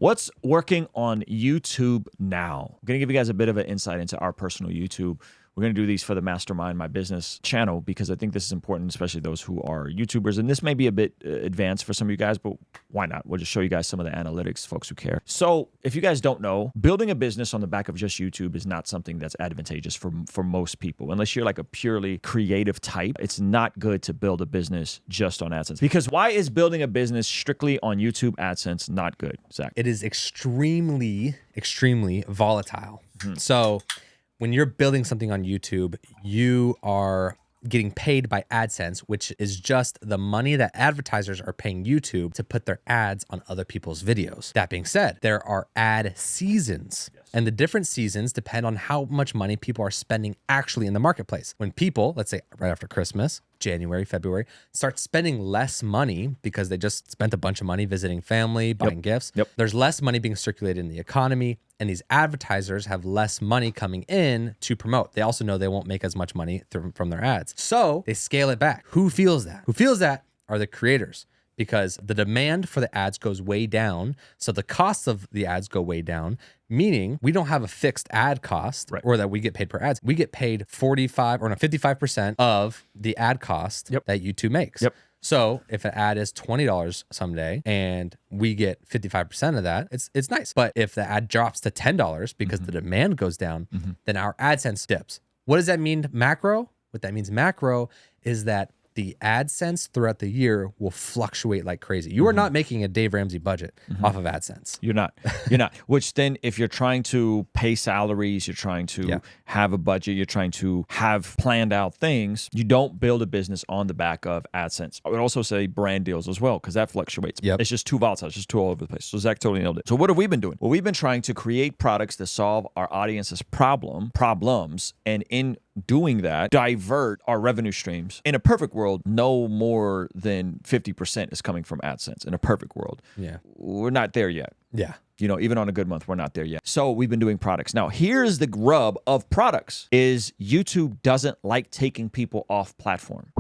What's working on YouTube now? I'm going to give you guys a bit of an insight into our personal YouTube. We're going to do these for the Mastermind, my business channel, because I think this is important, especially those who are YouTubers. And this may be a bit advanced for some of you guys, but why not? We'll just show you guys some of the analytics, folks who care. So if you guys don't know, building a business on the back of just YouTube is not something that's advantageous for most people. Unless you're like a purely creative type, it's not good to build a business just on AdSense. Because why is building a business strictly on YouTube AdSense not good, Zach? It is extremely volatile. So when you're building something on YouTube, you are getting paid by AdSense, which is just the money that advertisers are paying YouTube to put their ads on other people's videos. That being said, there are ad seasons. And the different seasons depend on how much money people are spending actually in the marketplace. When people, let's say right after Christmas, January, February, start spending less money because they just spent a bunch of money visiting family, buying gifts, there's less money being circulated in the economy, and these advertisers have less money coming in to promote. They also know they won't make as much money from their ads. So they scale it back. Who feels that? Who feels that are the creators, because the demand for the ads goes way down. So the costs of the ads go way down, meaning we don't have a fixed ad cost or that we get paid per ads. We get paid 55% of the ad cost that YouTube makes. So if an ad is $20 someday and we get 55% of that, it's nice. But if the ad drops to $10 because the demand goes down, then our AdSense dips. What does that mean macro? What that means macro is that the AdSense throughout the year will fluctuate like crazy. You are not making a Dave Ramsey budget off of AdSense. You're not. You're not. Which then, if you're trying to pay salaries, you're trying to have a budget, you're trying to have planned out things, you don't build a business on the back of AdSense. I would also say brand deals as well, because that fluctuates. It's just too volatile. It's just too all over the place. So Zach totally nailed it. So what have we been doing? Well, we've been trying to create products that solve our audience's problems, and in doing that, divert our revenue streams. In a perfect world, no more than 50% is coming from AdSense. In a perfect world. We're not there yet. You know, even on a good month, we're not there yet. So we've been doing products. Now, here's the rub of products is YouTube doesn't like taking people off platform.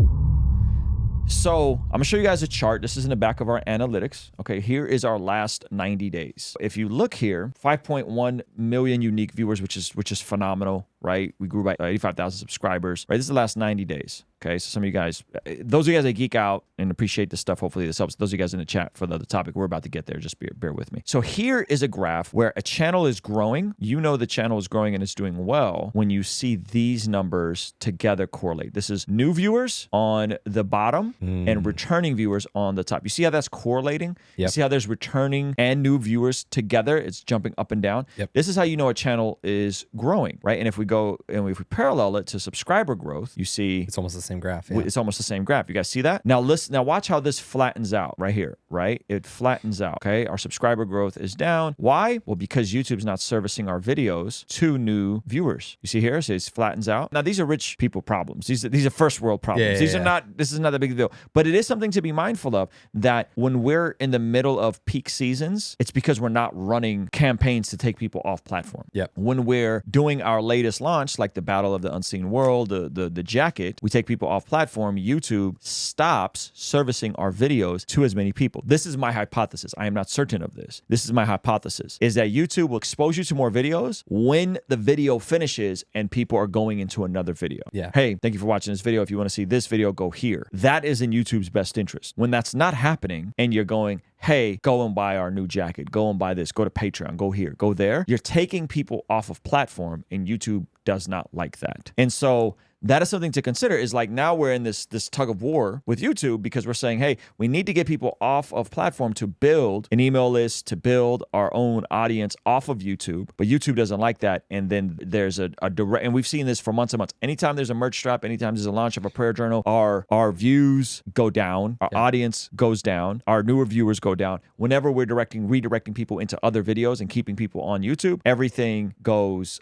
So I'm gonna show you guys a chart. This is in the back of our analytics. Okay, here is our last 90 days. If you look here, 5.1 million unique viewers, which is phenomenal, right? We grew by 85,000 subscribers, right? This is the last 90 days. Okay, so some of you guys, those of you guys that geek out and appreciate this stuff, hopefully this helps. Those of you guys in the chat for the other topic, we're about to get there. Just bear with me. So here is a graph where a channel is growing. You know the channel is growing and it's doing well when you see these numbers together correlate. This is new viewers on the bottom and returning viewers on the top. You see how that's correlating? You see how there's returning and new viewers together? It's jumping up and down. This is how you know a channel is growing, right? And if we go and if we parallel it to subscriber growth, you see it's almost the same graph. It's almost the same graph. You guys see that? Now listen. Now watch how this flattens out right here. Right? It flattens out. Okay. Our subscriber growth is down. Why? Well, because YouTube's not servicing our videos to new viewers. You see here, it says flattens out. Now these are rich people problems. These are first world problems. These are not. This is not a big deal. But it is something to be mindful of, that when we're in the middle of peak seasons, it's because we're not running campaigns to take people off platform. When we're doing our latest launch, like the Battle of the Unseen World, the jacket, we take people off platform. YouTube stops servicing our videos to as many people. This is my hypothesis. I am not certain of this. This is my hypothesis, is that YouTube will expose you to more videos when the video finishes and people are going into another video. Hey, thank you for watching this video. If you want to see this video, go here. That is in YouTube's best interest. When that's not happening and you're going, hey, go and buy our new jacket, go and buy this, go to Patreon, go here, go there, you're taking people off of platform, and YouTube does not like that. And so that is something to consider, is like now we're in this tug of war with YouTube, because we're saying, hey, we need to get people off of platform to build an email list, to build our own audience off of YouTube. But YouTube doesn't like that. And then there's a direct, and we've seen this for months and months. Anytime there's a merch strap, anytime there's a launch of a prayer journal, our views go down, our audience goes down, our newer viewers go down. Whenever we're redirecting people into other videos and keeping people on YouTube, everything goes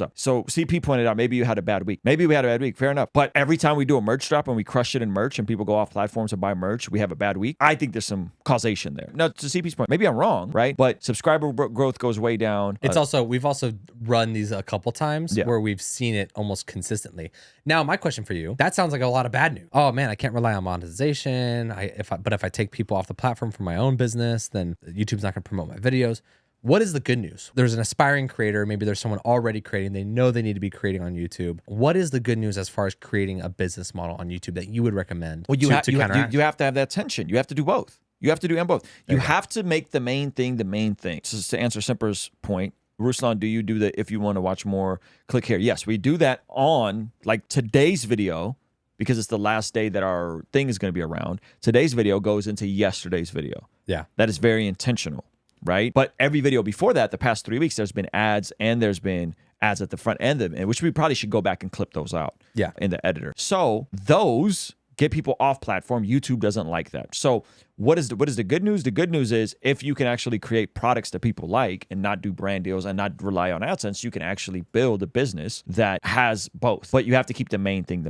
up. So CP pointed out, maybe you had a bad week. Maybe we had a bad week. Fair enough. But every time we do a merch drop and we crush it in merch and people go off platforms to buy merch, we have a bad week. I think there's some causation there. Now, to CP's point, maybe I'm wrong, right? But subscriber growth goes way down. It's we've also run these a couple times where we've seen it almost consistently. Now, my question for you, that sounds like a lot of bad news. Oh man, I can't rely on monetization. But if I take people off the platform for my own business, then YouTube's not going to promote my videos. What is the good news? There's an aspiring creator. Maybe there's someone already creating. They know they need to be creating on YouTube. What is the good news as far as creating a business model on YouTube that you would recommend? Well, you have to have that tension. You have to do both. You have to do both. You have to make the main thing the main thing. So to answer Semper's point, Ruslan, do you do that if you want to watch more? Click here. Yes, we do that on like today's video because it's the last day that our thing is going to be around. Today's video goes into yesterday's video. Yeah. That is very intentional, right? But every video before that, the past 3 weeks, there's been ads and there's been ads at the front end of it, which we probably should go back and clip those out in the editor. So those get people off platform. YouTube doesn't like that. So what is the good news? The good news is if you can actually create products that people like and not do brand deals and not rely on AdSense, you can actually build a business that has both. But you have to keep the main thing,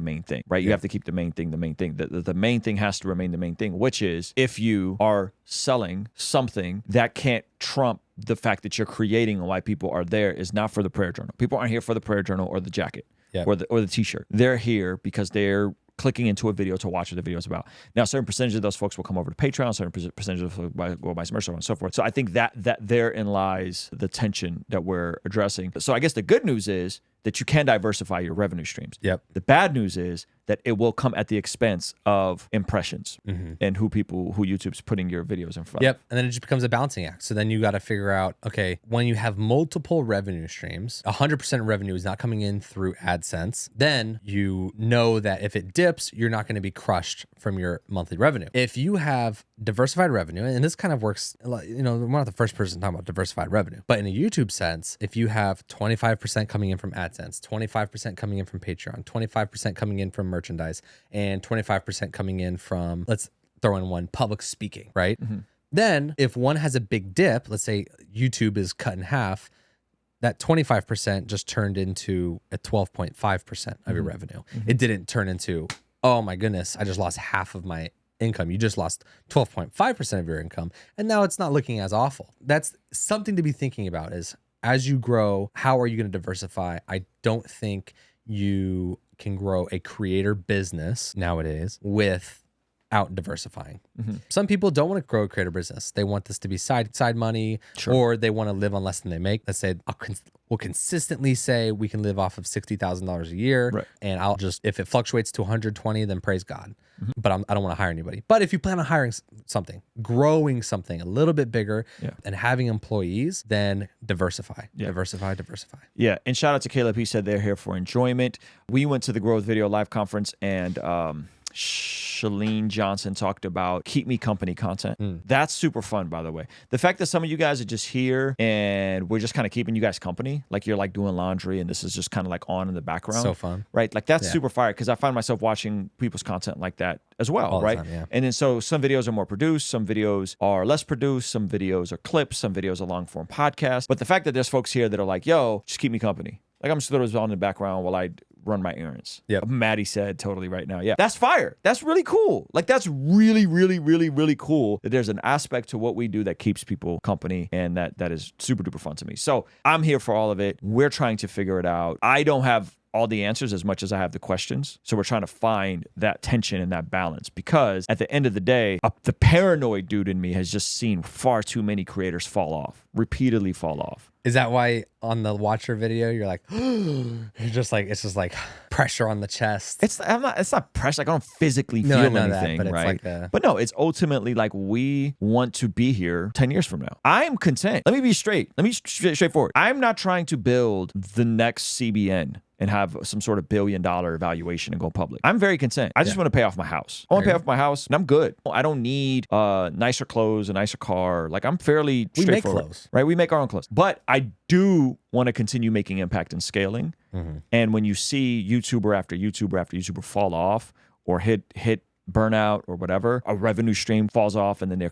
right? You have to keep the main thing, the main thing. The main thing has to remain the main thing, which is if you are selling something that can't trump the fact that you're creating and why people are there is not for the prayer journal. People aren't here for the prayer journal or the jacket or the t-shirt. They're here because they're clicking into a video to watch what the video is about. Now, a certain percentage of those folks will come over to Patreon, a certain percentage of folks will buy some merch, so on and so forth. So I think that therein lies the tension that we're addressing. So I guess the good news is that you can diversify your revenue streams. Yep. The bad news is that it will come at the expense of impressions and who YouTube's putting your videos in front of. Yep. And then it just becomes a balancing act. So then you got to figure out, okay, when you have multiple revenue streams, 100% revenue is not coming in through AdSense, then you know that if it dips, you're not going to be crushed from your monthly revenue. If you have diversified revenue, and this kind of works, you know, we're not the first person talking about diversified revenue, but in a YouTube sense, if you have 25% coming in from AdSense, 25% coming in from Patreon, 25% coming in from merchandise, and 25% coming in from, let's throw in one, public speaking, right? Then if one has a big dip, let's say YouTube is cut in half, that 25% just turned into a 12.5% of your revenue. It didn't turn into, oh my goodness, I just lost half of my income. You just lost 12.5% of your income. And now it's not looking as awful. That's something to be thinking about is as you grow, how are you going to diversify? I don't think you can grow a creator business nowadays without diversifying. Some people don't want to grow a creator business. They want this to be side money, or they want to live on less than they make. Let's say we'll consistently say we can live off of $60,000 a year, and I'll just, if it fluctuates to 120, then praise God. But I don't want to hire anybody. But if you plan on hiring something, growing something a little bit bigger, and having employees, then diversify. Diversify. Yeah, and shout out to Caleb. He said they're here for enjoyment. We went to the Growth Video Live Conference, and Shalene Johnson talked about keep me company content. That's super fun, by the way. The fact that some of you guys are just here and we're just kind of keeping you guys company, like you're like doing laundry and this is just kind of like on in the background. So fun. Right? Like that's super fire because I find myself watching people's content like that as well, all right? the time, And then so some videos are more produced, some videos are less produced, some videos are clips, some videos are long form podcasts. But the fact that there's folks here that are like, yo, just keep me company. Like I'm just throw this on in the background while I run my errands. Maddie said totally right now. Yeah, that's fire. That's really cool. Like that's really, really, really, really cool that there's an aspect to what we do that keeps people company, and that is super duper fun to me. So I'm here for all of it. We're trying to figure it out. I don't have all the answers as much as I have the questions. So we're trying to find that tension and that balance because at the end of the day, the paranoid dude in me has just seen far too many creators repeatedly fall off. Is that why on the Watcher video you're like, it's just like pressure on the chest? It's not pressure. Like I don't physically feel anything, but right? It's but no, it's ultimately like we want to be here 10 years from now. I'm content. Let me be straight. Let me be straightforward. I'm not trying to build the next CBN and have some sort of $1 billion valuation and go public. I'm very content. I just want to pay off my house. I want to pay off my house and I'm good. I don't need nicer clothes, a nicer car. Like I'm fairly straightforward. We make clothes. Right? We make our own clothes. But I do want to continue making impact and scaling. And when you see YouTuber after YouTuber after YouTuber fall off or hit burnout or whatever, a revenue stream falls off and then their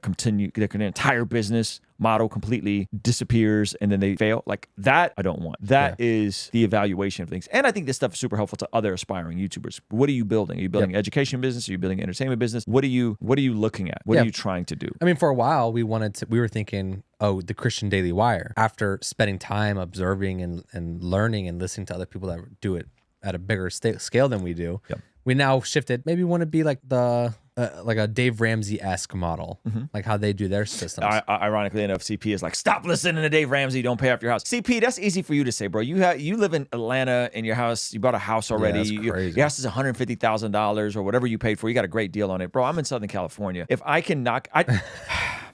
entire business model completely disappears and then they fail. Like that, I don't want. That is the evaluation of things. And I think this stuff is super helpful to other aspiring YouTubers. What are you building? Are you building an education business? Are you building an entertainment business? What are you looking at? What are you trying to do? I mean, for a while we were thinking, oh, the Christian Daily Wire. After spending time observing and learning and listening to other people that do it at a bigger scale than we do, we now shifted. Maybe we want to be like the like a Dave Ramsey-esque model, like how they do their systems. Ironically enough, CP is like, stop listening to Dave Ramsey. Don't pay off your house. CP, that's easy for you to say, bro. You live in Atlanta in your house. You bought a house already. that's crazy. Your house is $150,000 or whatever you paid for. You got a great deal on it, bro. I'm in Southern California. If I can knock,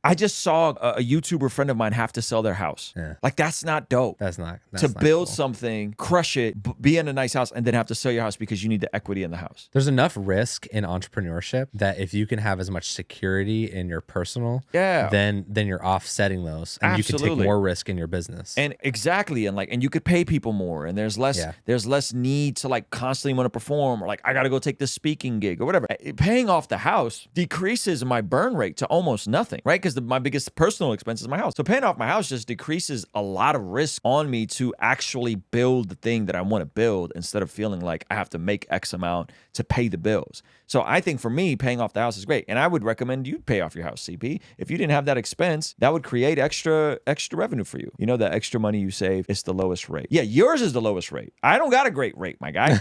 I just saw a YouTuber friend of mine have to sell their house. Yeah. Like, that's not dope. That's not to build cool. something, crush it, be in a nice house, and then have to sell your house because you need the equity in the house. There's enough risk in entrepreneurship that if you can have as much security in your personal, then you're offsetting those, and you can take more risk in your business. And exactly, and you could pay people more, and there's less need to like constantly want to perform, or like I got to go take this speaking gig or whatever. Paying off the house decreases my burn rate to almost nothing, right? Because my biggest personal expense is my house. So paying off my house just decreases a lot of risk on me to actually build the thing that I want to build, instead of feeling like I have to make X amount to pay the bills. So I think for me, paying off the house is great. And I would recommend you pay off your house, CP. If you didn't have that expense, that would create extra revenue for you. You know, the extra money you save is the lowest rate. Yeah, yours is the lowest rate. I don't got a great rate, my guy.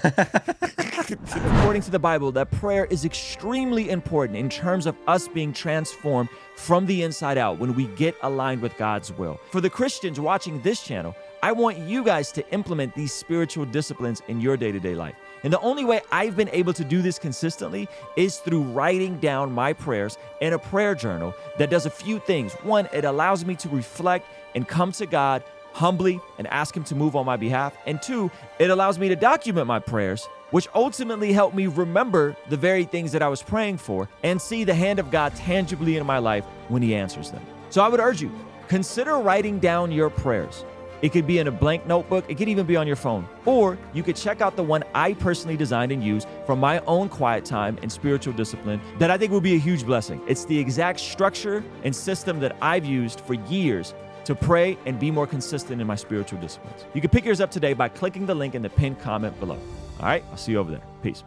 According to the Bible, that prayer is extremely important in terms of us being transformed from the inside out when we get aligned with God's will. For the Christians watching this channel, I want you guys to implement these spiritual disciplines in your day-to-day life. And the only way I've been able to do this consistently is through writing down my prayers in a prayer journal that does a few things. One, it allows me to reflect and come to God humbly and ask Him to move on my behalf. And two, it allows me to document my prayers, which ultimately help me remember the very things that I was praying for and see the hand of God tangibly in my life when He answers them. So I would urge you, consider writing down your prayers. It could be in a blank notebook. It could even be on your phone. Or you could check out the one I personally designed and used for my own quiet time and spiritual discipline that I think will be a huge blessing. It's the exact structure and system that I've used for years to pray and be more consistent in my spiritual disciplines. You can pick yours up today by clicking the link in the pinned comment below. All right, I'll see you over there. Peace.